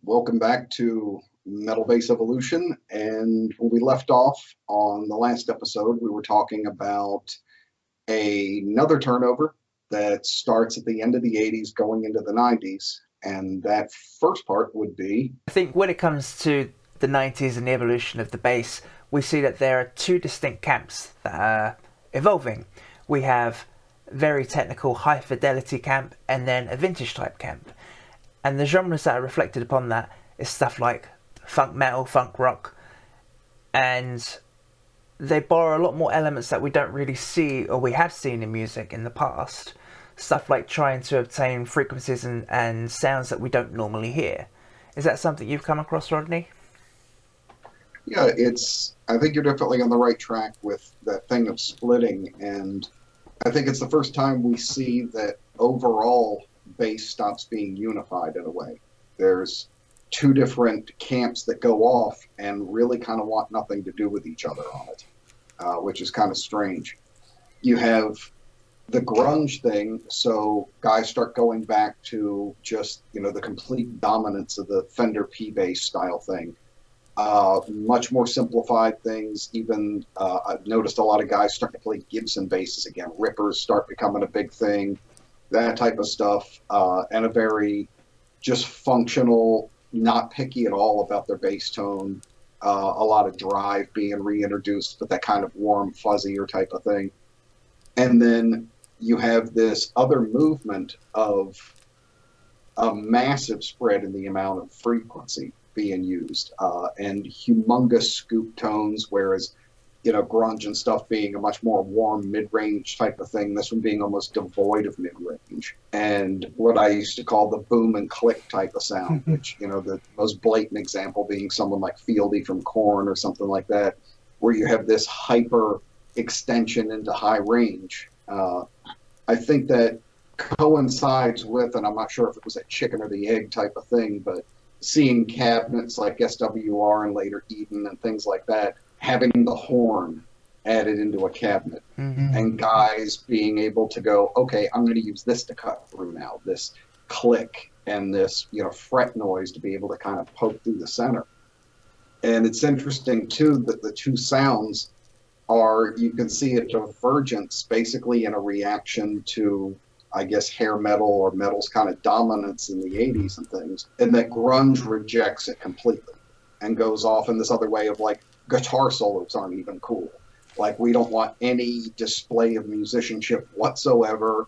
Welcome back to Metal Base Evolution. And when we left off on the last episode, we were talking about another turnover that starts at the end of the 80s going into the 90s. And that first part would be... I think when it comes to the 90s and the evolution of the bass, we see that there are two distinct camps that are evolving. We have very technical, high fidelity camp and then a vintage type camp. And the genres that are reflected upon that is stuff like funk metal, funk rock, and they borrow a lot more elements that we don't really see or we have seen in music in the past. Stuff like trying to obtain frequencies and sounds that we don't normally hear. Is that something you've come across, Rodney? Yeah, I think you're definitely on the right track with that thing of splitting, and I think it's the first time we see that overall bass stops being unified in a way. There's two different camps that go off and really kind of want nothing to do with each other on it, which is kind of strange. You have the grunge thing, so guys start going back to just, the complete dominance of the Fender P-bass style thing. Much more simplified things. Even I've noticed a lot of guys starting to play Gibson basses again. Rippers start becoming a big thing, that type of stuff, and a very just functional, not picky at all about their bass tone. A lot of drive being reintroduced, but that kind of warm, fuzzier type of thing. And then you have this other movement of a massive spread in the amount of frequency being used, and humongous scoop tones, whereas grunge and stuff being a much more warm mid-range type of thing, this one being almost devoid of mid-range, and what I used to call the boom and click type of sound, which, the most blatant example being someone like Fieldy from Korn or something like that, where you have this hyper extension into high range. I think that coincides with, and I'm not sure if it was a chicken or the egg type of thing, but seeing cabinets like SWR and later Eden and things like that, having the horn added into a cabinet, and guys being able to go, okay, I'm going to use this to cut through now, this click and this, fret noise to be able to kind of poke through the center. And it's interesting too that the two sounds are, you can see a divergence basically in a reaction to, I guess, hair metal or metal's kind of dominance in the 80s and things, and that grunge rejects it completely and goes off in this other way of like, guitar solos aren't even cool. Like, we don't want any display of musicianship whatsoever.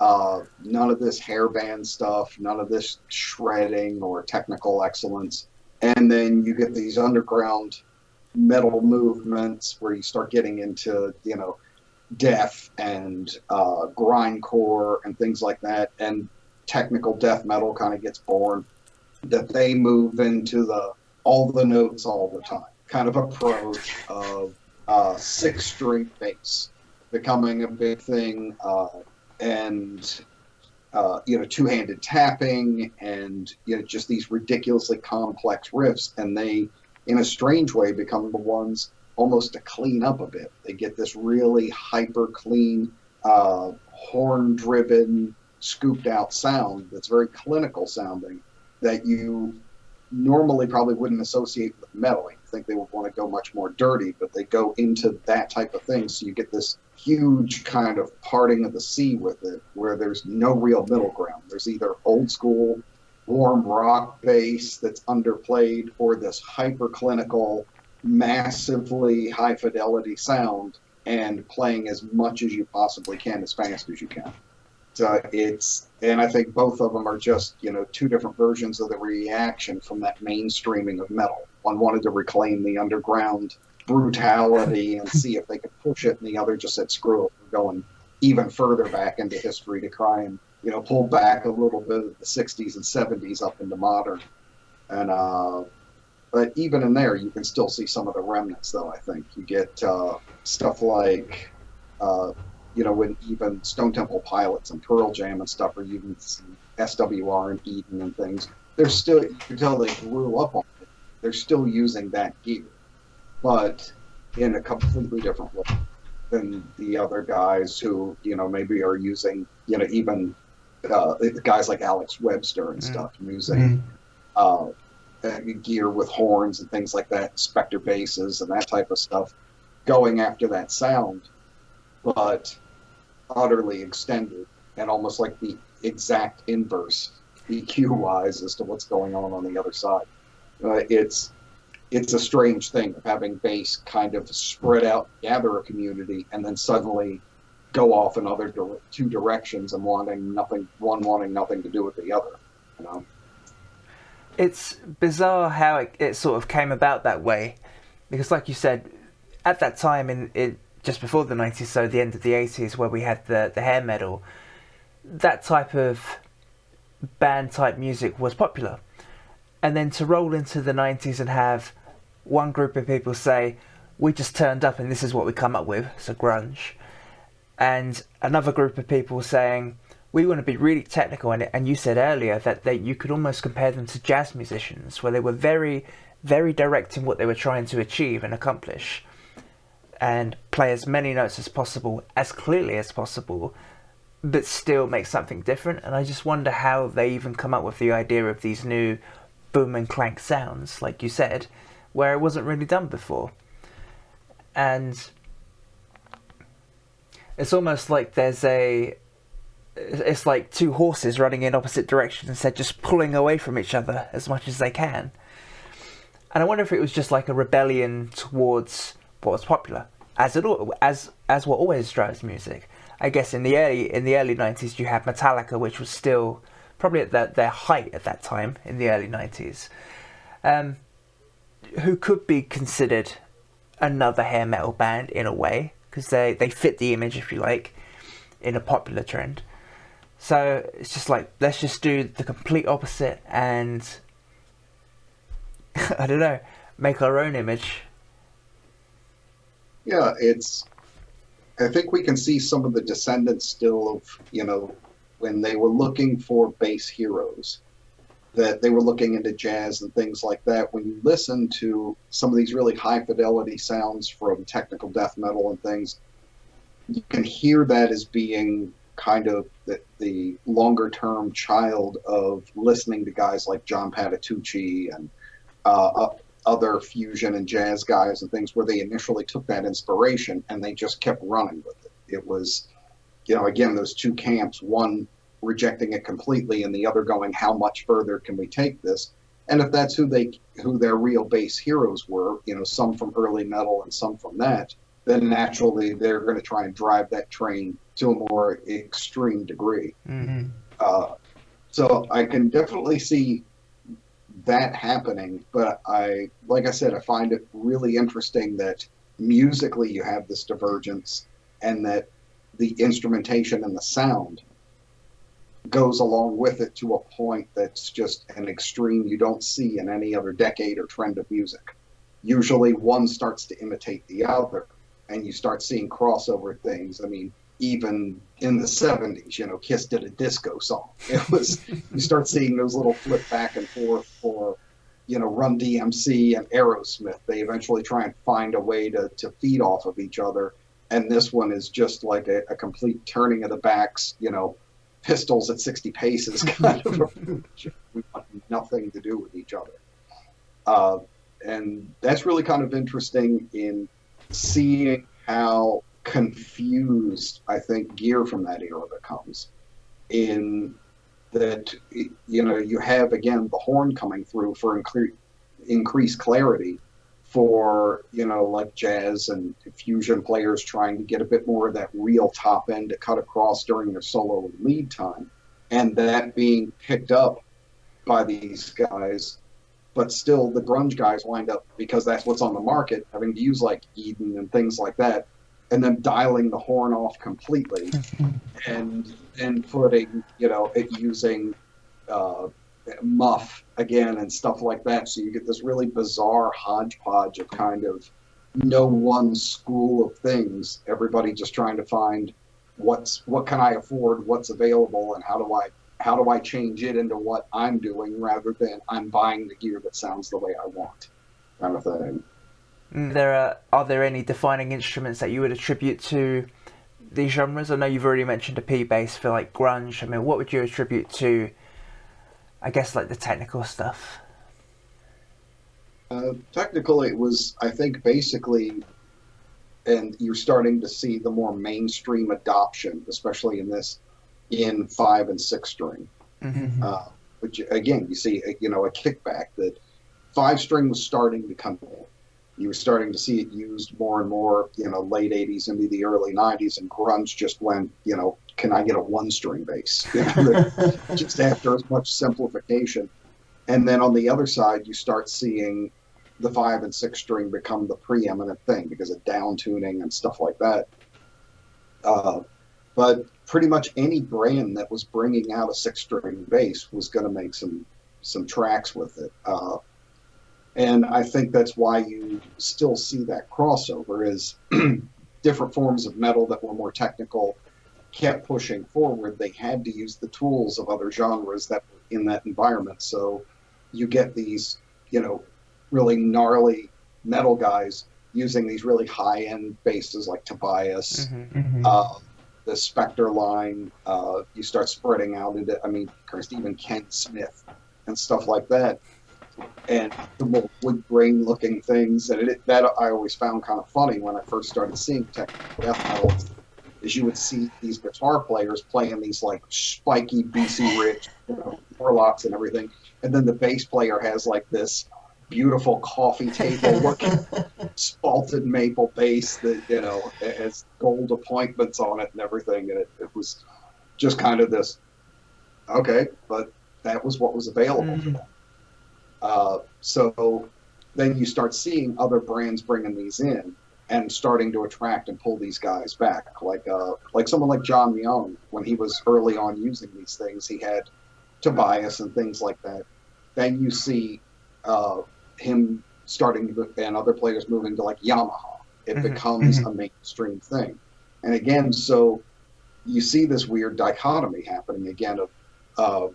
None of this hairband stuff, none of this shredding or technical excellence. And then you get these underground metal movements where you start getting into, death and grindcore and things like that, and technical death metal kind of gets born, that they move into the all the notes all the time kind of approach of six-string bass becoming a big thing, and two-handed tapping, and just these ridiculously complex riffs, and they, in a strange way, become the ones almost to clean up a bit. They get this really hyper clean, horn-driven, scooped-out sound that's very clinical sounding that you normally probably wouldn't associate with metal. You think they would want to go much more dirty, but they go into that type of thing. So you get this huge kind of parting of the sea with it, where there's no real middle ground. There's either old school, warm rock bass that's underplayed, or this hyper clinical, massively high fidelity sound, and playing as much as you possibly can, as fast as you can. And I think both of them are just, two different versions of the reaction from that mainstreaming of metal. One wanted to reclaim the underground brutality and see if they could push it, and the other just said, screw it, we're going even further back into history to try and, pull back a little bit of the 60s and 70s up into modern. And, but even in there, you can still see some of the remnants, though, I think. You get stuff like, when even Stone Temple Pilots and Pearl Jam and stuff, or even SWR and Eden and things, they're still, you can tell they grew up on it. They're still using that gear, but in a completely different way than the other guys who, maybe are using, even guys like Alex Webster and stuff, using gear with horns and things like that, Spectre basses and that type of stuff, going after that sound, but utterly extended and almost like the exact inverse EQ wise as to what's going on the other side. It's a strange thing of having bass kind of spread out, gather a community, and then suddenly go off in other two directions and wanting nothing to do with the other. You know, It's bizarre how it sort of came about that way, because like you said, at that time in just before the 90s, so the end of the 80s, where we had the hair metal, that type of band type music was popular. And then to roll into the 90s and have one group of people say, we just turned up and this is what we come up with, so grunge, and another group of people saying, we want to be really technical, and you said earlier that you could almost compare them to jazz musicians, where they were very, very direct in what they were trying to achieve and accomplish, and play as many notes as possible, as clearly as possible, but still make something different. And I just wonder how they even come up with the idea of these new boom and clank sounds, like you said, where it wasn't really done before. And it's almost like it's like two horses running in opposite directions instead, just pulling away from each other as much as they can. And I wonder if it was just like a rebellion towards what was popular, as what always drives music. I guess in the early 90s you had Metallica, which was still probably at their height at that time in the early 90s, who could be considered another hair metal band in a way, because they fit the image, if you like, in a popular trend. So it's just like, let's just do the complete opposite and I don't know, make our own image. yeah, I think we can see some of the descendants still of, when they were looking for bass heroes, that they were looking into jazz and things like that. When you listen to some of these really high fidelity sounds from technical death metal and things, you can hear that as being kind of the longer term child of listening to guys like John Patitucci and other fusion and jazz guys and things, where they initially took that inspiration and they just kept running with it. It was, again, those two camps, one rejecting it completely and the other going, how much further can we take this? And if that's who their real bass heroes were, some from early metal and some from that, then naturally they're going to try and drive that train to a more extreme degree. Mm-hmm. So I can definitely see that happening, but like I said, I find it really interesting that musically you have this divergence, and that the instrumentation and the sound goes along with it to a point that's just an extreme you don't see in any other decade or trend of music. Usually one starts to imitate the other, and you start seeing crossover things. I mean, even in the 70s, Kiss did a disco song. It was, you start seeing those little flip back and forth for, Run DMC and Aerosmith. They eventually try and find a way to feed off of each other. And this one is just like a complete turning of the backs, pistols at 60 paces kind of approach. We want nothing to do with each other. And that's really kind of interesting in seeing how confused I think gear from that era becomes, in that you have again the horn coming through for increased clarity for like jazz and fusion players trying to get a bit more of that real top end to cut across during their solo and lead time, and that being picked up by these guys. But still, the grunge guys wind up, because that's what's on the market, having to use like Eden and things like that, and then dialing the horn off completely, and putting, it using muff again and stuff like that. So you get this really bizarre hodgepodge of kind of no one school of things. Everybody just trying to find what can I afford, what's available, and how do I change it into what I'm doing, rather than I'm buying the gear that sounds the way I want, kind of thing. Are there any defining instruments that you would attribute to these genres? I know you've already mentioned a P bass for like grunge. I mean, what would you attribute to, I guess, like the technical stuff? Technically, it was, I think, basically, and you're starting to see the more mainstream adoption, especially in this, in 5 and 6 string. Hmm. Uh, which again, you see, a kickback that 5 string was starting to come in. You were starting to see it used more and more, late 80s into the early 90s, and grunge just went, can I get a 1 string bass? Just after as much simplification. And then on the other side, you start seeing the 5 and 6 string become the preeminent thing because of down tuning and stuff like that. Uh, but pretty much any brand that was bringing out a 6 string bass was going to make some tracks with it. And I think that's why you still see that crossover is different forms of metal that were more technical kept pushing forward. They had to use the tools of other genres that were in that environment. So you get these, you know, really gnarly metal guys using these really high end basses like Tobias, Hmm. the Spectre line. You start spreading out into, I mean, even Ken Smith and stuff like that, and the more wood grain looking things. And that I always found kind of funny when I first started seeing technical death metal. Is you would see these guitar players playing these like spiky BC Rich, warlocks and everything, and then the bass player has like this beautiful coffee table looking spalted maple bass that has gold appointments on it and everything, and it was just kind of this okay, but that was what was available to Hmm. them. So then you start seeing other brands bringing these in and starting to attract and pull these guys back, like someone like John Young when he was early on using these things, he had Tobias and things like that. Then you see uh, him starting to, and other players moving to like Yamaha. It Hmm. becomes a mainstream thing, and again, so you see this weird dichotomy happening again of uh,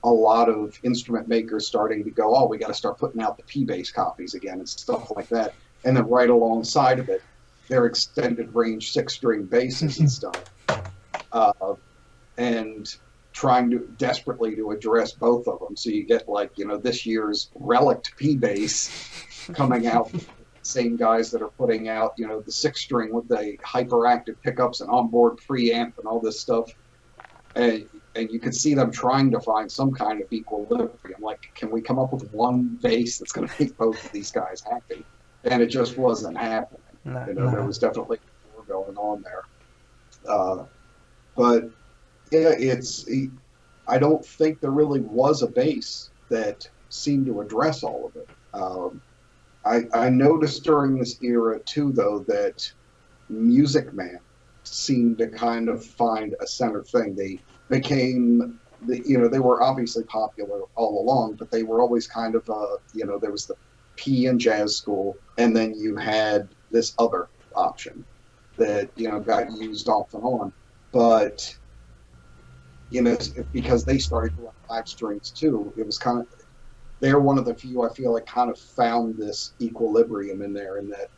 a lot of instrument makers starting to go, oh, we got to start putting out the P-bass copies again and stuff like that. And then right alongside of it, their extended range 6 string basses and stuff, uh, and trying to desperately to address both of them. So you get like, this year's relict P-bass coming out. Same guys that are putting out, the 6 string with the hyperactive pickups and onboard preamp and all this stuff, and you could see them trying to find some kind of equilibrium. Like, can we come up with one bass that's going to make both of these guys happy? And it just wasn't happening. No. There was definitely more going on there. Uh, but yeah, I don't think there really was a bass that seemed to address all of it. I noticed during this era too, though, that Music Man seemed to kind of find a center thing. They became, they were obviously popular all along, but they were always kind of, there was the P and jazz school, and then you had this other option that, got used off and on. But, because they started doing 5 strings too, it was kind of, they're one of the few I feel like kind of found this equilibrium in there, in that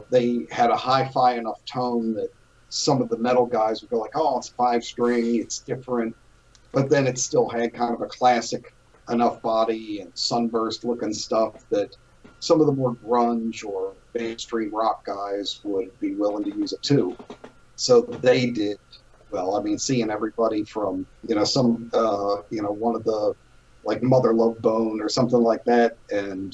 they had a hi-fi enough tone that some of the metal guys would go like, "Oh, it's 5 string, it's different," but then it still had kind of a classic enough body and sunburst looking stuff that some of the more grunge or mainstream rock guys would be willing to use it too. So they did well. I mean, seeing everybody from one of the like Mother Love Bone or something like that, and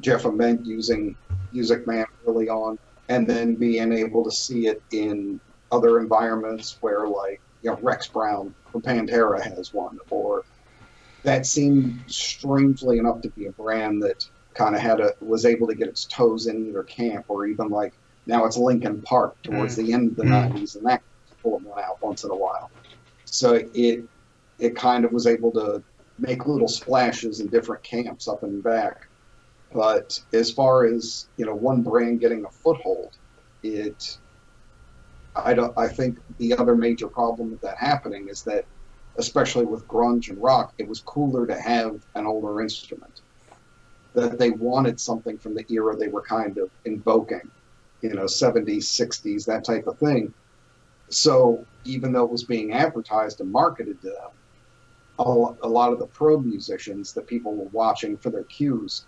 Jeff Ament using Music Man early on, and then being able to see it in other environments where, like, Rex Brown from Pantera has one, or that seemed strangely enough to be a brand that kind of was able to get its toes in either camp, or even like now it's Linkin Park towards the end of the '90s, and that pulling one out once in a while. So it kind of was able to make little splashes in different camps up and back. But as far as one brand getting a foothold, it I think the other major problem with that happening is that, especially with grunge and rock, it was cooler to have an older instrument. That they wanted something from the era they were kind of invoking, 70s, 60s, that type of thing. So even though it was being advertised and marketed to them, a lot of the pro musicians that people were watching for their cues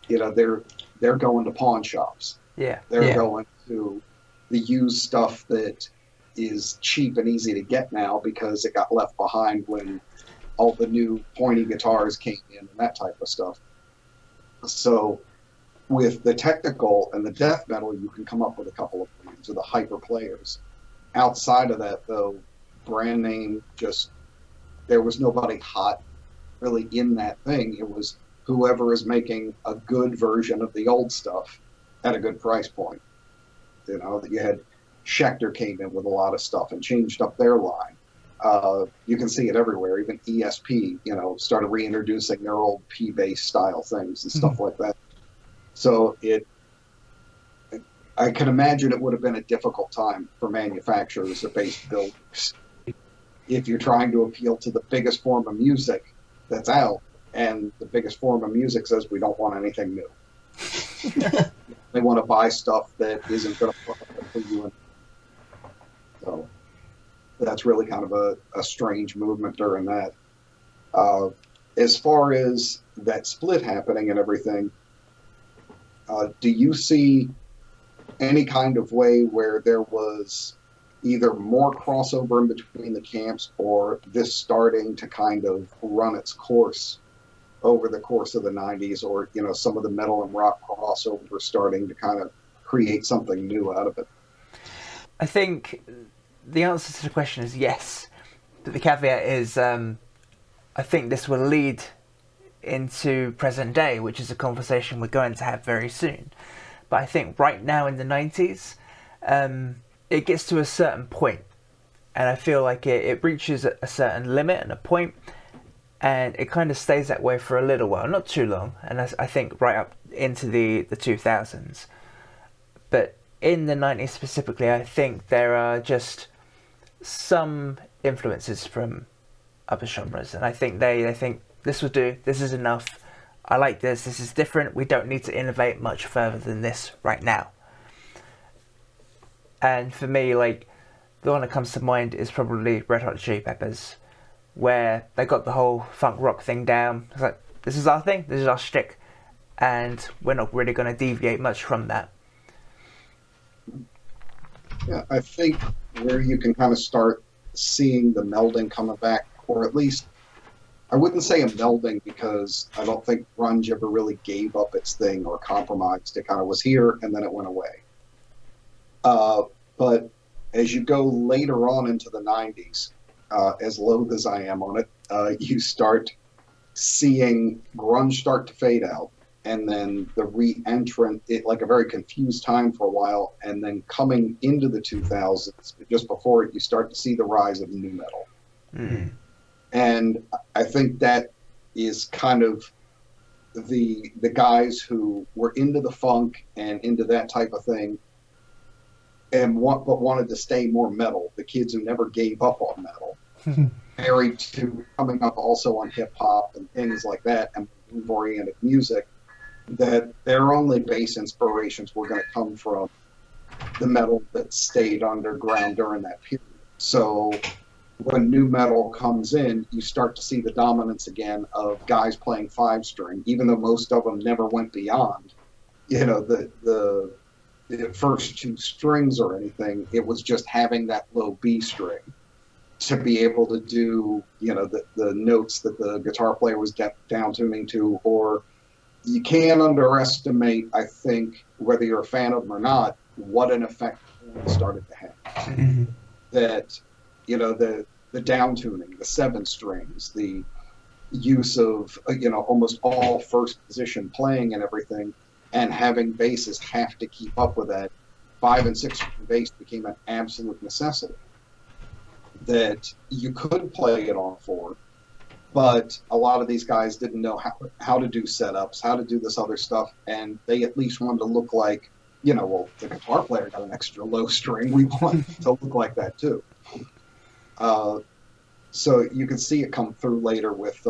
they're going to pawn shops. Yeah. They're going to the used stuff that is cheap and easy to get now because it got left behind when all the new pointy guitars came in and that type of stuff. So with the technical and the death metal, you can come up with a couple of bands or the hyper players. Outside of that, though, brand name just there was nobody hot really in that thing. It was whoever is making a good version of the old stuff at a good price point. You had Schecter came in with a lot of stuff and changed up their line. You can see it everywhere. Even ESP, started reintroducing their old P-based style things and stuff like that. So I can imagine it would have been a difficult time for manufacturers or bass builders if you're trying to appeal to the biggest form of music that's out, and the biggest form of music says we don't want anything new. They want to buy stuff that isn't going to put you in. So that's really kind of a strange movement during that. As far as that split happening and everything, do you see any kind of way where there was either more crossover in between the camps or this starting to kind of run its course over the course of the 90s, or some of the metal and rock crossover starting to kind of create something new out of it? I think the answer to the question is yes, but the caveat is I think this will lead into present day, which is a conversation we're going to have very soon. But I think right now in the 90s, it gets to a certain point, and I feel like it reaches a certain limit and a point, and it kind of stays that way for a little while, not too long, and I think right up into the 2000s. But in the 90s specifically, I think there are just some influences from other genres, and I think they think this will do, this is enough, I like this is different, we don't need to innovate much further than this right now. And for me, like, the one that comes to mind is probably Red Hot Chili Peppers, where they got the whole funk rock thing down. It's like, this is our thing, this is our shtick, and we're not really going to deviate much from that. Yeah, I think where you can kind of start seeing the melding coming back, or at least, I wouldn't say a melding because I don't think grunge ever really gave up its thing or compromised. It kind of was here and then it went away. But as you go later on into the 90s, as loath as I am on it, you start seeing grunge start to fade out, and then the re-entrant, like a very confused time for a while, and then coming into the 2000s, just before it, you start to see the rise of nu metal. Mm-hmm. And I think that is kind of the guys who were into the funk and into that type of thing, but wanted to stay more metal. The kids who never gave up on metal, married to coming up also on hip hop and things like that, and move-oriented music. That their only base inspirations were going to come from the metal that stayed underground during that period. So when nu metal comes in, you start to see the dominance again of guys playing 5-string, even though most of them never went beyond, the first 2 strings or anything. It was just having that low B string to be able to do, the notes that the guitar player was down tuning to. Or you can't underestimate, I think, whether you're a fan of them or not, what an effect it started to have. Mm-hmm. That, the down tuning, the 7 strings, the use of, almost all first position playing and everything, and having basses have to keep up with that. 5 and 6 string bass became an absolute necessity. That you could play it on 4, but a lot of these guys didn't know how to do setups, how to do this other stuff, and they at least wanted to look like, the guitar player got an extra low string, we want to look like that too. So you can see it come through later with,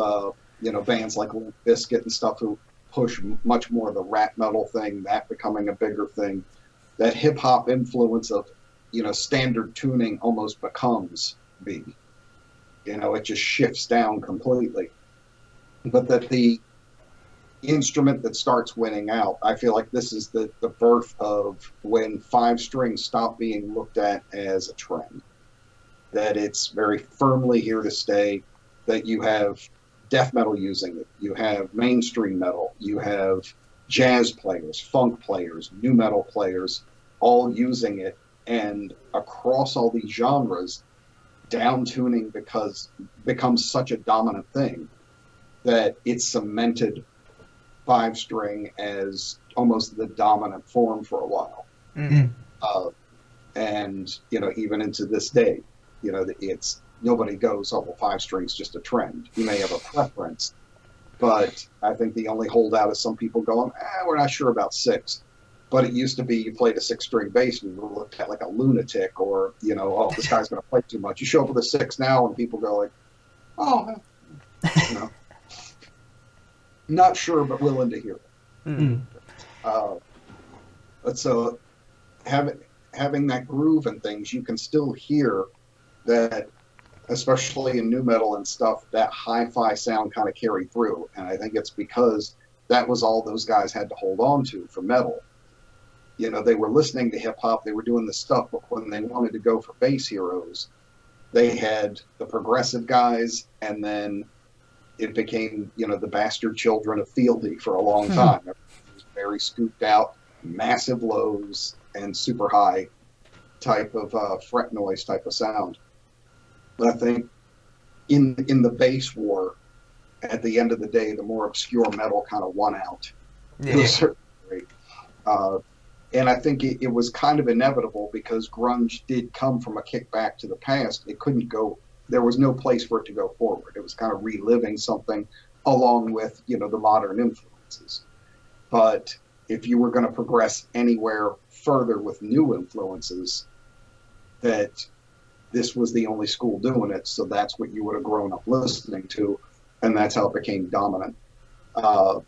bands like Limp Bizkit and stuff who push much more of the rap metal thing, that becoming a bigger thing. That hip-hop influence of, standard tuning almost becomes B. It just shifts down completely. But that instrument that starts winning out. I feel like this is the birth of when five strings stop being looked at as a trend, that it's very firmly here to stay, that you have death metal using it, you have mainstream metal, you have jazz players, funk players, new metal players, all using it. And across all these genres, down tuning because becomes such a dominant thing that it's cemented five string as almost the dominant form for a while. Mm. Uh, and even into this day, it's nobody goes, oh well, five strings just a trend. You may have a preference, but I think the only holdout is some people going, we're not sure about six. But it used to be you played a six-string bass and you were looked at like a lunatic, or oh, this guy's going to play too much. You show up with a six now and people go like, oh, you know, not sure but willing to hear it. Mm. But so having that groove and things, you can still hear that, especially in new metal and stuff, that hi-fi sound kind of carried through. And I think it's because that was all those guys had to hold on to for metal. They were listening to hip hop, they were doing the stuff, but when they wanted to go for bass heroes, they had the progressive guys, and then it became, the bastard children of Fieldy for a long time. It was very scooped out, massive lows and super high type of fret noise type of sound. But I think in the bass war, at the end of the day, the more obscure metal kind of won out to a certain degree. And I think it was kind of inevitable because grunge did come from a kickback to the past. It couldn't go, there was no place for it to go forward. It was kind of reliving something along with, the modern influences. But if you were going to progress anywhere further with new influences, that this was the only school doing it. So that's what you would have grown up listening to. And that's how it became dominant.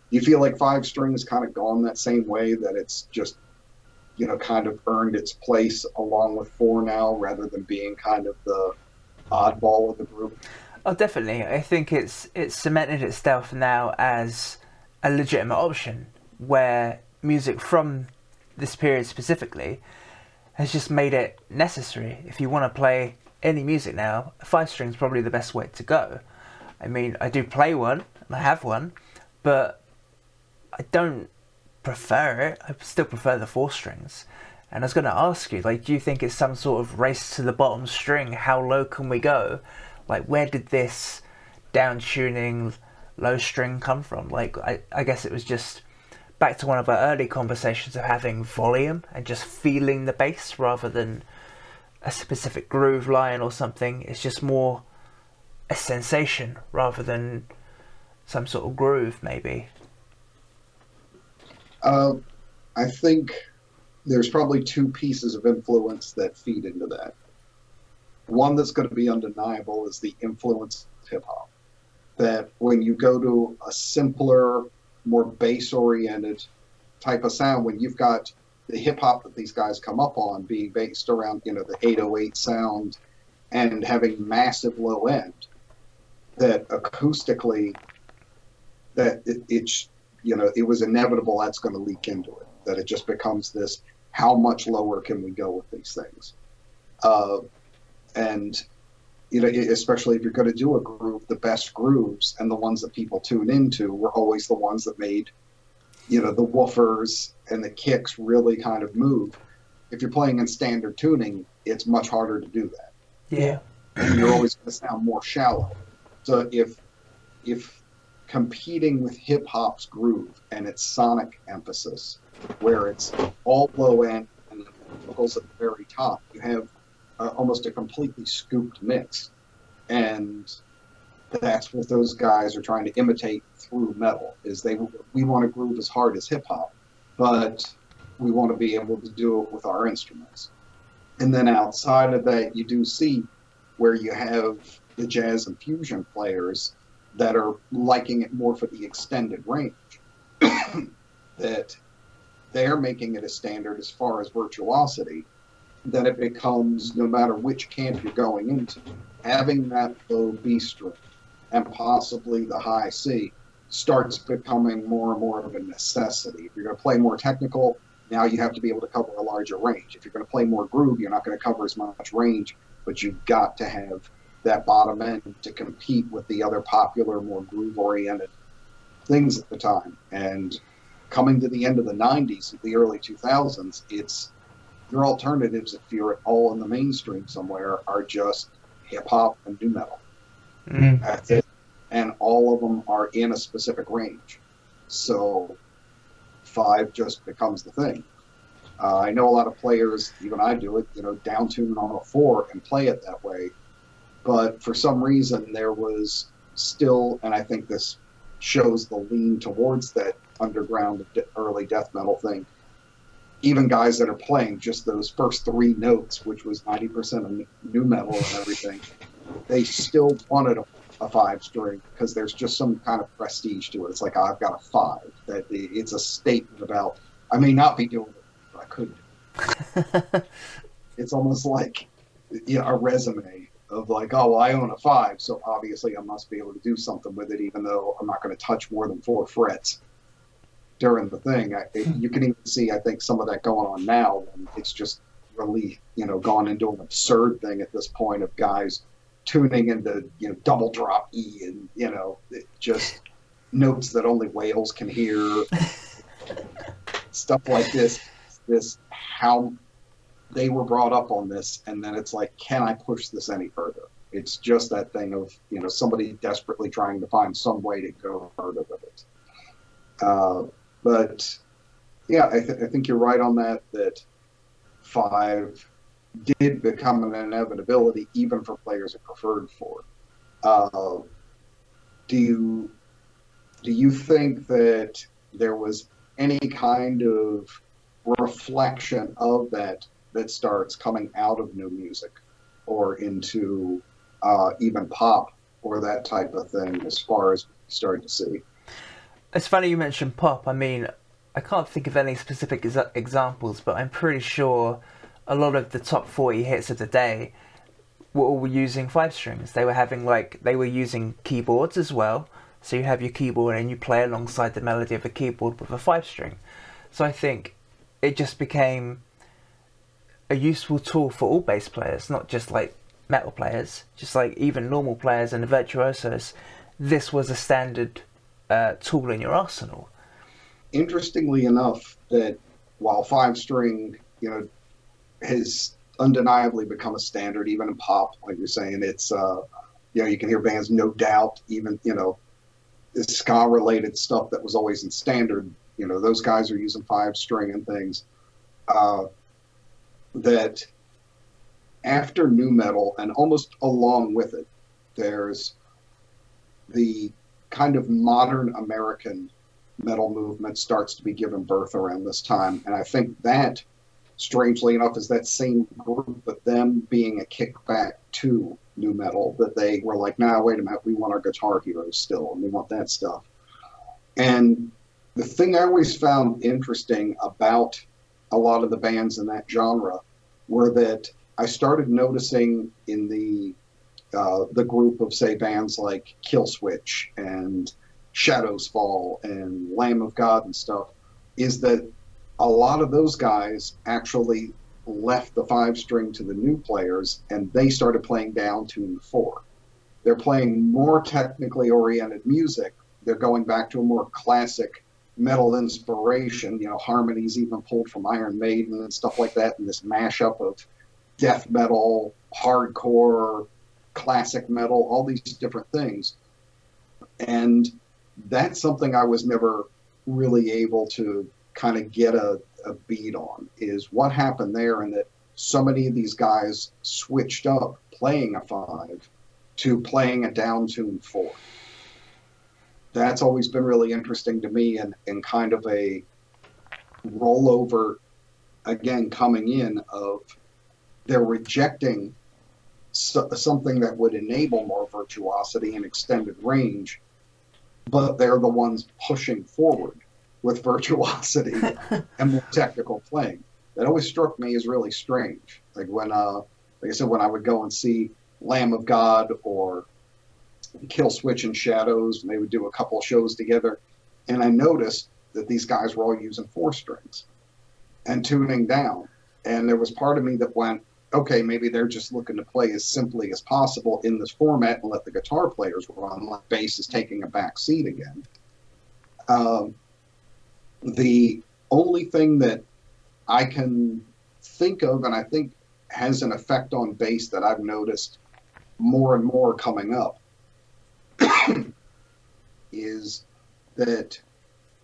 You feel like five string has kind of gone that same way, that it's just, kind of earned its place along with four now, rather than being kind of the oddball of the group? Oh, definitely. I think it's cemented itself now as a legitimate option, where music from this period specifically has just made it necessary. If you want to play any music now, five string is probably the best way to go. I mean, I do play one, and I have one, but I don't prefer it. I still prefer the four strings. And I was going to ask you, do you think it's some sort of race to the bottom string? How low can we go? Where did this down tuning low string come from? I guess it was just back to one of our early conversations of having volume and just feeling the bass rather than a specific groove line or something. It's just more a sensation rather than some sort of groove, maybe. I think there's probably two pieces of influence that feed into that. One that's going to be undeniable is the influence of hip hop. That when you go to a simpler, more bass oriented type of sound, when you've got the hip hop that these guys come up on being based around, the 808 sound and having massive low end, that acoustically, that it's, it was inevitable that's going to leak into it, that it just becomes this, how much lower can we go with these things? And, especially if you're going to do a groove, the best grooves and the ones that people tune into were always the ones that made, the woofers and the kicks really kind of move. If you're playing in standard tuning, it's much harder to do that. Yeah. And you're always going to sound more shallow. So if competing with hip hop's groove and its sonic emphasis, where it's all low end and the vocals at the very top, you have almost a completely scooped mix. And that's what those guys are trying to imitate through metal, is we want to groove as hard as hip hop, but we want to be able to do it with our instruments. And then outside of that, you do see where you have the jazz and fusion players that are liking it more for the extended range, that they're making it a standard as far as virtuosity, that it becomes, no matter which camp you're going into, having that low B string and possibly the high C starts becoming more and more of a necessity. If you're going to play more technical, now you have to be able to cover a larger range. If you're going to play more groove, you're not going to cover as much range, but you've got to have that bottom end to compete with the other popular, more groove-oriented things at the time. And coming to the end of the 90s, the early 2000s, it's your alternatives, if you're all in the mainstream somewhere, are just hip-hop and nu metal. That's it. And all of them are in a specific range. So 5 just becomes the thing. I know a lot of players, even I do it, down tune on a 4 and play it that way. But for some reason, there was still, and I think this shows the lean towards that underground early death metal thing. Even guys that are playing just those first 3 notes, which was 90% of nu metal and everything, they still wanted a 5 string because there's just some kind of prestige to it. It's like, I've got a 5. That it's a statement about, I may not be doing it, but I could do. It's almost like a resume of like, oh, well, I own a 5, so obviously I must be able to do something with it, even though I'm not going to touch more than 4 frets during the thing. You can even see, I think, some of that going on now. And it's just really, gone into an absurd thing at this point of guys tuning into, double drop E and, just notes that only whales can hear, stuff like this, how they were brought up on this. And then it's like, can I push this any further? It's just that thing of, somebody desperately trying to find some way to go further with it. But yeah, I think you're right on that 5 did become an inevitability even for players who preferred 4. Do you think that there was any kind of reflection of that starts coming out of new music or into even pop or that type of thing as far as we started to see? It's funny you mentioned pop. I mean, I can't think of any specific examples, but I'm pretty sure a lot of the top 40 hits of the day were all using 5 strings. They were using keyboards as well. So you have your keyboard and you play alongside the melody of a keyboard with a 5 string. So I think it just became a useful tool for all bass players, not just like metal players, just like even normal players and the virtuosos. This was a standard tool in your arsenal. Interestingly enough, that while 5 string, has undeniably become a standard, even in pop, like you're saying, it's you can hear bands, no doubt, even ska related stuff that was always in standard. Those guys are using 5 string and things. That after nu metal and almost along with it, there's the kind of modern American metal movement starts to be given birth around this time. And I think that, strangely enough, is that same group, but them being a kickback to nu metal, that they were like, nah, wait a minute, we want our Guitar Heroes still, and we want that stuff. And the thing I always found interesting about a lot of the bands in that genre were that I started noticing in the group of, say, bands like Killswitch and Shadows Fall and Lamb of God and stuff, is that a lot of those guys actually left the 5 string to the new players and they started playing down tune 4. They're playing more technically oriented music. They're going back to a more classic metal inspiration, harmonies even pulled from Iron Maiden and stuff like that, and this mashup of death metal, hardcore, classic metal, all these different things. And that's something I was never really able to kind of get a beat on, is what happened there, and that so many of these guys switched up playing a 5 to playing a down tune 4. That's always been really interesting to me, and kind of a rollover, again, coming in of they're rejecting something that would enable more virtuosity and extended range, but they're the ones pushing forward with virtuosity and more technical playing. That always struck me as really strange. Like when, like I said, when I would go and see Lamb of God or Kill Switch and Shadows, and they would do a couple of shows together. And I noticed that these guys were all using 4 strings and tuning down. And there was part of me that went, okay, maybe they're just looking to play as simply as possible in this format and let the guitar players run, like bass is taking a back seat again. The only thing that I can think of, and I think has an effect on bass that I've noticed more and more coming up, is that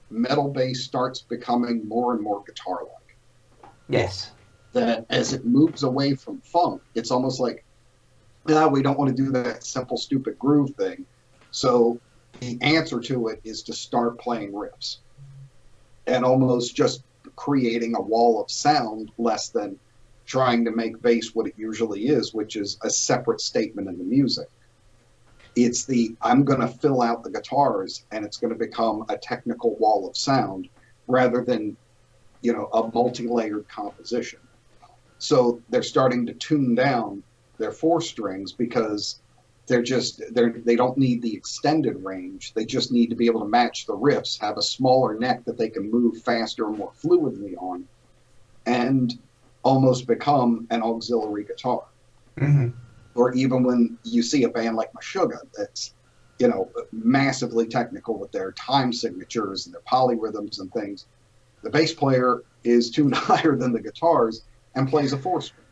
metal bass starts becoming more and more guitar-like. Yes. That as it moves away from funk, it's almost like, we don't want to do that simple, stupid groove thing. So the answer to it is to start playing riffs and almost just creating a wall of sound, less than trying to make bass what it usually is, which is a separate statement in the music. It's I'm going to fill out the guitars and it's going to become a technical wall of sound rather than, a multi-layered composition. So they're starting to tune down their 4 strings because they don't need the extended range. They just need to be able to match the riffs, have a smaller neck that they can move faster and more fluidly on, and almost become an auxiliary guitar. Mm-hmm. Or even when you see a band like Meshuggah that's, massively technical with their time signatures and their polyrhythms and things, the bass player is tuned higher than the guitars and plays a 4-string.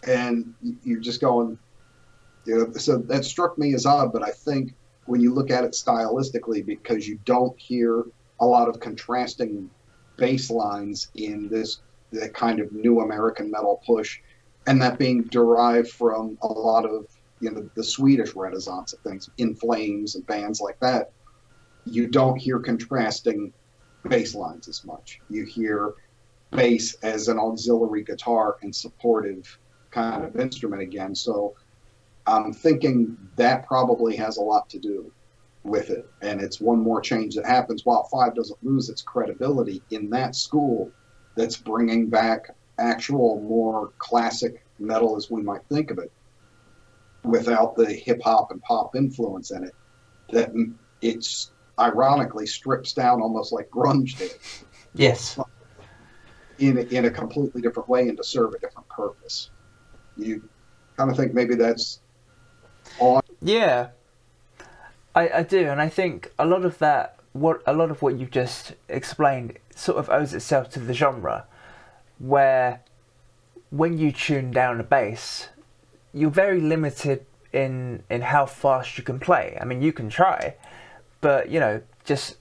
And you're just going, so that struck me as odd, but I think when you look at it stylistically, because you don't hear a lot of contrasting bass lines in that kind of new American metal push, and that being derived from a lot of, the Swedish renaissance of things, In Flames and bands like that, you don't hear contrasting bass lines as much. You hear bass as an auxiliary guitar and supportive kind of instrument again. So I'm thinking that probably has a lot to do with it. And it's one more change that happens while Five doesn't lose its credibility in that school that's bringing back actual more classic metal as we might think of it, without the hip hop and pop influence in it, that it's ironically strips down almost like grunge did. Yes. In a completely different way and to serve a different purpose. You kind of think maybe that's on. Yeah, I do, and I think a lot of what you've just explained sort of owes itself to the genre, where when you tune down a bass, you're very limited in how fast you can play. I mean, you can try, but just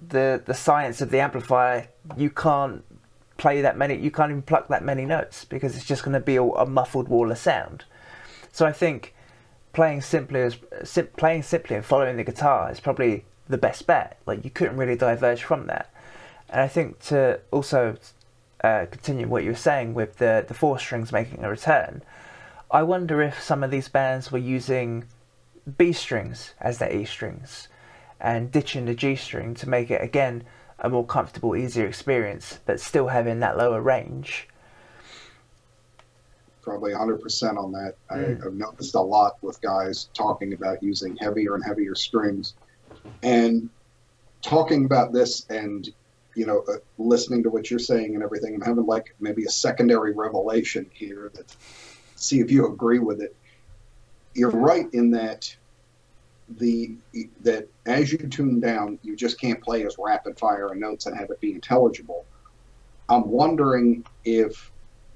the science of the amplifier, you can't play that many, you can't even pluck that many notes because it's just going to be a muffled wall of sound. So I think playing simply and following the guitar is probably the best bet. Like, you couldn't really diverge from that. And I think to also continue what you were saying with the 4 strings making a return, I wonder if some of these bands were using B strings as their E strings and ditching the G string to make it again a more comfortable, easier experience, but still having that lower range. Probably 100% on that. I've noticed a lot with guys talking about using heavier and heavier strings, and talking about this, and listening to what you're saying and everything. I'm having like maybe a secondary revelation here, that see if you agree with it. You're right in that that as you tune down, you just can't play as rapid fire notes and have it be intelligible. I'm wondering if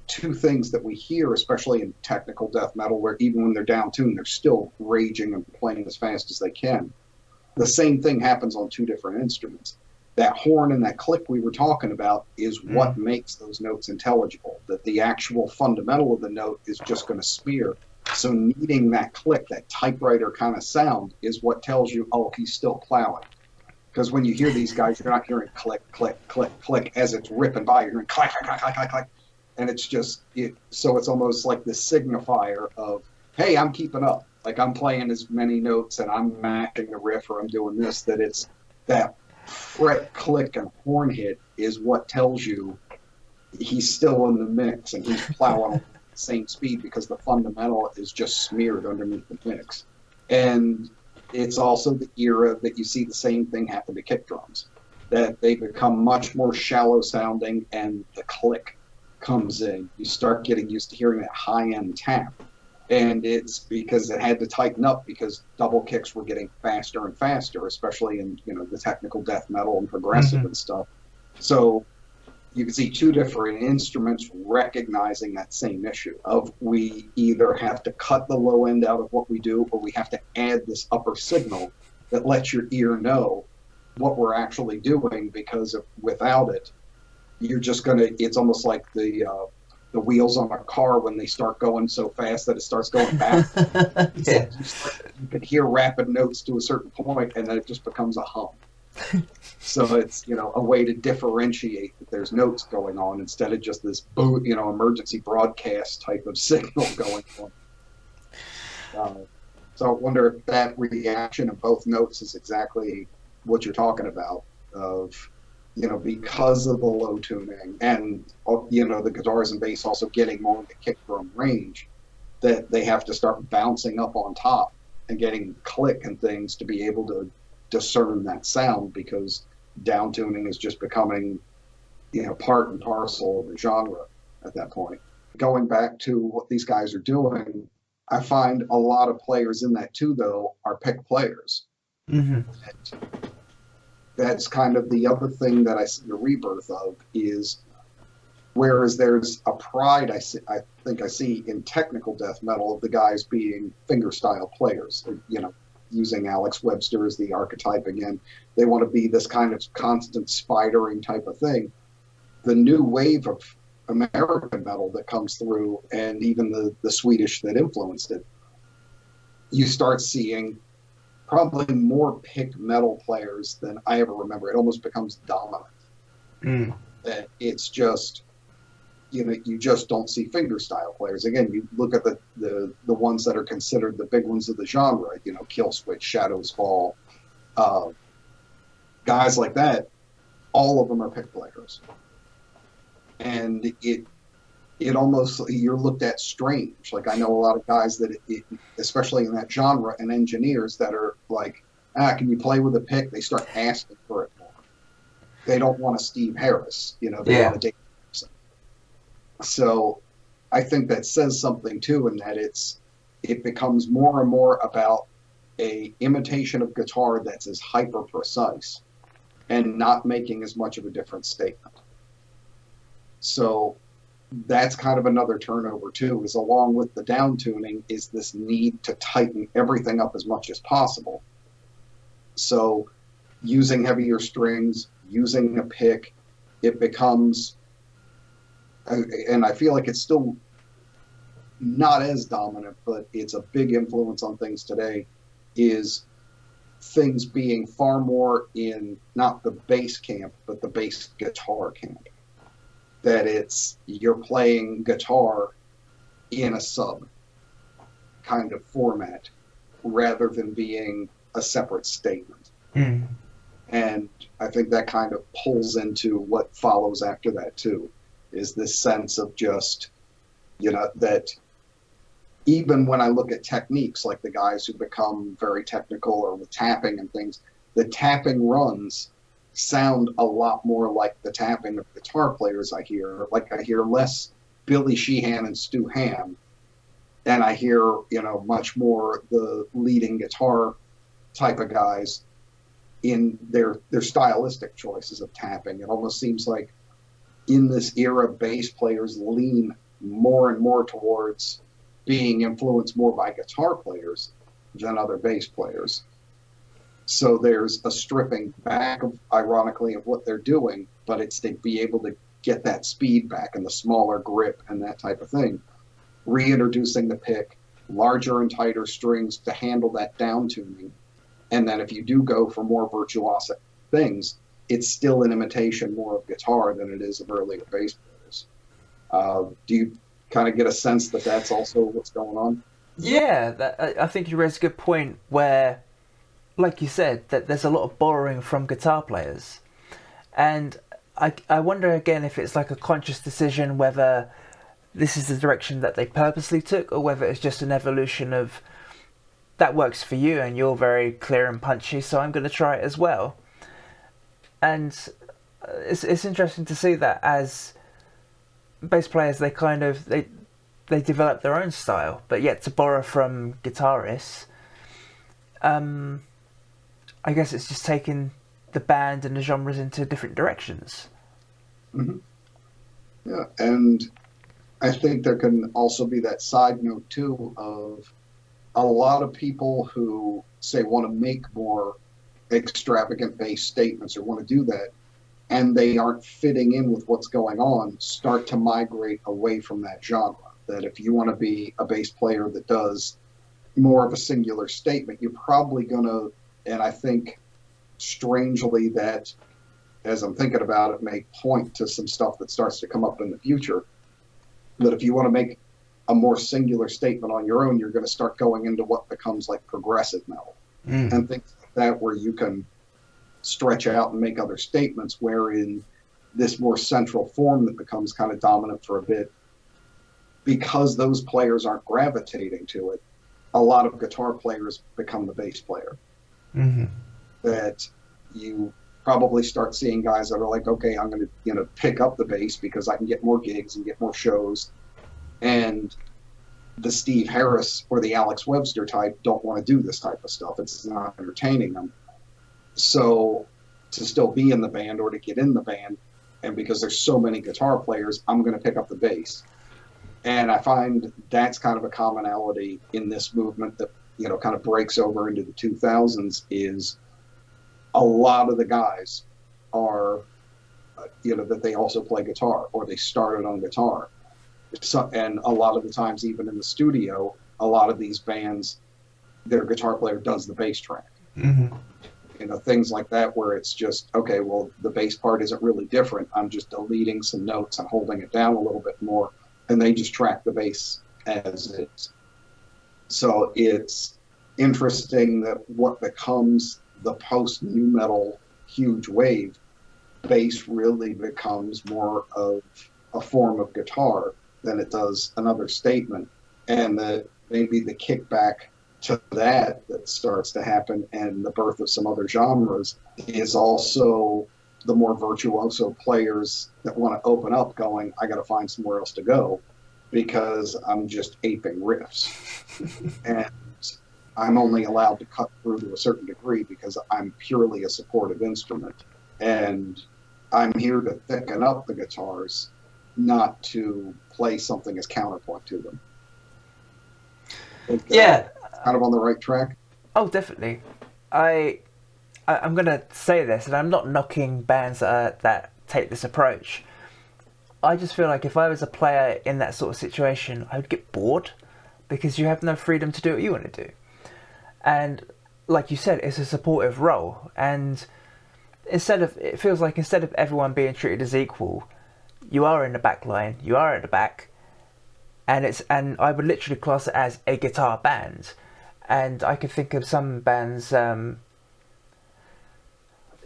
2 things that we hear, especially in technical death metal, where even when they're down tuned, they're still raging and playing as fast as they can. The same thing happens on 2 different instruments. That horn and that click we were talking about is what makes those notes intelligible. That the actual fundamental of the note is just going to smear. So needing that click, that typewriter kind of sound, is what tells you, oh, he's still plowing. Because when you hear these guys, you're not hearing click, click, click, click as it's ripping by. You're hearing click, click, click, click, click. And it's just, so it's almost like the signifier of, hey, I'm keeping up. Like, I'm playing as many notes and I'm matching the riff, or I'm doing this, that it's that fret, click, and horn hit is what tells you he's still in the mix and he's plowing at the same speed, because the fundamental is just smeared underneath the mix. And It's also the era that you see the same thing happen to kick drums, that they become much more shallow sounding and the click comes in. You start getting used to hearing that high end tap. And it's because it had to tighten up because double kicks were getting faster and faster, especially in the technical death metal and progressive Hmm. and stuff. So you can see two different instruments recognizing that same issue of we either have to cut the low end out of what we do or we have to add this upper signal that lets your ear know what we're actually doing because without it you're just going to it's almost like the wheels on a car when they start going so fast that it starts going backwards. It's Yeah. like you can hear rapid notes to a certain point and then it just becomes a hum. So it's a way to differentiate that there's notes going on instead of just this boot, emergency broadcast type of signal going on. So I wonder if that reaction of both notes is exactly what you're talking about. Of because of the low tuning and the guitars and bass also getting more into kick drum range, that they have to start bouncing up on top and getting click and things to be able to discern that sound because down tuning is just becoming part and parcel of the genre at that point. Going back to what these guys are doing, I find a lot of players in that too though are pick players. Hmm. That's kind of the other thing that I see the rebirth of is whereas there's a pride I think I see in technical death metal of the guys being fingerstyle players, using Alex Webster as the archetype again. They want to be this kind of constant spidering type of thing. The new wave of American metal that comes through, and even the Swedish that influenced it, you start seeing probably more pick metal players than I ever remember. It almost becomes dominant. Mm. That it's just you just don't see fingerstyle players. Again, you look at the ones that are considered the big ones of the genre, Killswitch, Shadows Fall, uh, guys like that. All of them are pick players, and it almost you're looked at strange. Like I know a lot of guys that especially in that genre and engineers that are like, can you play with a pick? They start asking for it more. They don't want a Steve Harris, they want Yeah. a Dave Gibson. So I think that says something too, in that it becomes more and more about a imitation of guitar that's as hyper precise and not making as much of a different statement. So that's kind of another turnover too, is along with the down tuning is this need to tighten everything up as much as possible. So using heavier strings, using a pick, it becomes, and I feel like it's still not as dominant, but it's a big influence on things today, is things being far more in not the bass camp, but the bass guitar camp. That you're playing guitar in a sub kind of format rather than being a separate statement. Mm. And I think that kind of pulls into what follows after that too, is this sense of just, that even when I look at techniques like the guys who become very technical or with tapping and things, the tapping runs sound a lot more like the tapping of guitar players I hear. Like I hear less Billy Sheehan and Stu Hamm, and I hear, much more the leading guitar type of guys in their stylistic choices of tapping. It almost seems like in this era, bass players lean more and more towards being influenced more by guitar players than other bass players. So there's a stripping back, ironically, of what they're doing, but it's to be able to get that speed back and the smaller grip and that type of thing. Reintroducing the pick, larger and tighter strings to handle that down tuning. And then if you do go for more virtuosic things, it's still an imitation more of guitar than it is of earlier bass players. Do you kind of get a sense that that's also what's going on? Yeah, I think you raised a good point where, like you said, that there's a lot of borrowing from guitar players. And I wonder again if it's like a conscious decision, whether this is the direction that they purposely took or whether it's just an evolution of that works for you, and you're very clear and punchy, so I'm going to try it as well. And it's interesting to see that as bass players, they develop their own style, but yet to borrow from guitarists, I guess it's just taking the band and the genres into different directions. Mm-hmm. Yeah, and I think there can also be that side note too of a lot of people who say want to make more extravagant bass statements or want to do that, and they aren't fitting in with what's going on, start to migrate away from that genre. That if you want to be a bass player that does more of a singular statement, you're probably going to, and I think strangely that as I'm thinking about it, may point to some stuff that starts to come up in the future. That if you want to make a more singular statement on your own, you're going to start going into what becomes like progressive metal and things like that, where you can stretch out and make other statements, wherein this more central form that becomes kind of dominant for a bit, because those players aren't gravitating to it, a lot of guitar players become the bass player. Mm-hmm. That you probably start seeing guys that are like, okay, I'm going to pick up the bass because I can get more gigs and get more shows. And the Steve Harris or the Alex Webster type don't want to do this type of stuff. It's not entertaining them. So to still be in the band or to get in the band, and because there's so many guitar players, I'm going to pick up the bass. And I find that's kind of a commonality in this movement that, kind of breaks over into the 2000s is a lot of the guys are, that they also play guitar or they started on guitar. So, and a lot of the times, even in the studio, a lot of these bands, their guitar player does the bass track. Mm-hmm. Things like that where it's just, okay, well, the bass part isn't really different. I'm just deleting some notes and holding it down a little bit more, and they just track the bass as is. So it's interesting that what becomes the post-nu metal huge wave, bass really becomes more of a form of guitar than it does another statement. And that maybe the kickback to that starts to happen and the birth of some other genres is also the more virtuoso players that want to open up going, I got to find somewhere else to go because I'm just aping riffs. And I'm only allowed to cut through to a certain degree because I'm purely a supportive instrument. And I'm here to thicken up the guitars, not to play something as counterpoint to them. Yeah. Kind of on the right track? Oh, definitely. I'm going to say this, and I'm not knocking bands that take this approach. I just feel like if I was a player in that sort of situation, I would get bored because you have no freedom to do what you want to do. And like you said, it's a supportive role. And it feels like instead of everyone being treated as equal, you are in the back line, you are at the back, and I would literally class it as a guitar band. And I could think of some bands,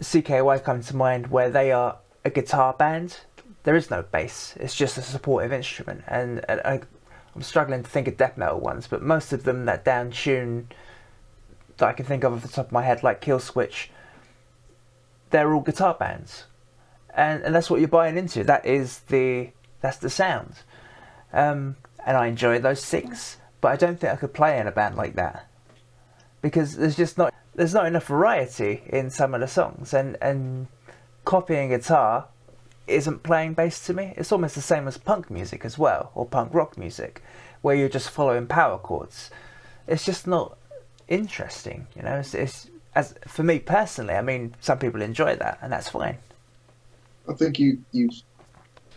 CKY come to mind, where they are a guitar band. There is no bass, it's just a supportive instrument. And I'm struggling to think of death metal ones, but most of them that down tune that I can think of off the top of my head, like Killswitch, they're all guitar bands. And that's what you're buying into. That's the sound. And I enjoy those things, but I don't think I could play in a band like that. Because there's not enough variety in some of the songs, and copying guitar isn't playing bass to me. It's almost the same as punk music as well, or punk rock music, where you're just following power chords. It's just not interesting, It's as for me personally. I mean, some people enjoy that, and that's fine. I think you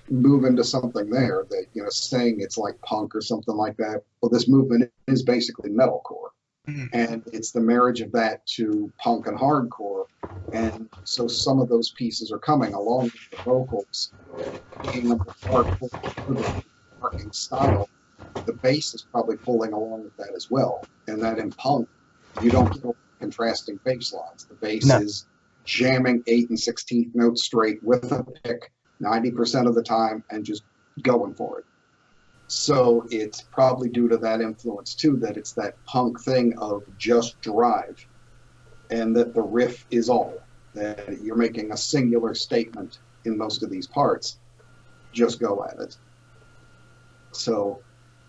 move into something there that saying it's like punk or something like that. Well, this movement is basically metalcore. And it's the marriage of that to punk and hardcore. And so some of those pieces are coming along with the vocals, being a hardcore marking style. The bass is probably pulling along with that as well. And that in punk, you don't get contrasting bass lines. The bass is jamming 8 and 16th notes straight with a pick 90% of the time and just going for it. So it's probably due to that influence too, that it's that punk thing of just drive, and that the riff is all, that you're making a singular statement in most of these parts. Just go at it. So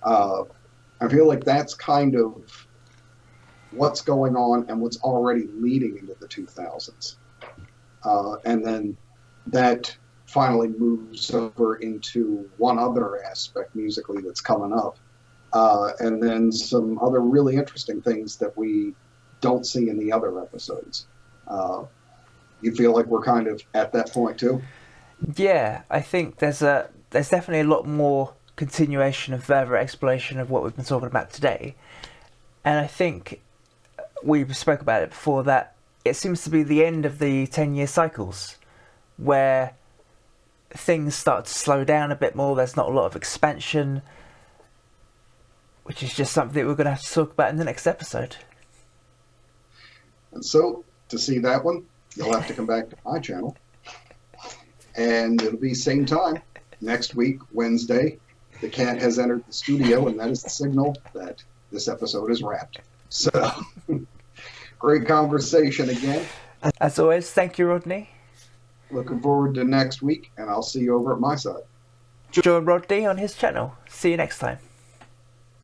I feel like that's kind of what's going on and what's already leading into the 2000s. And then that finally moves over into one other aspect musically that's coming up. And then some other really interesting things that we don't see in the other episodes. You feel like we're kind of at that point too? Yeah, I think there's definitely a lot more continuation and further exploration of what we've been talking about today. And I think we spoke about it before, that it seems to be the end of the 10-year cycles where things start to slow down a bit more. There's not a lot of expansion, which is just something that we're going to have to talk about in the next episode. And so to see that one, you'll have to come back to my channel. And it'll be same time next week, Wednesday. The cat has entered the studio, and that is the signal that this episode is wrapped. So, great conversation again. As always, thank you, Rodney. Looking forward to next week, and I'll see you over at my side. Join Rodney on his channel. See you next time.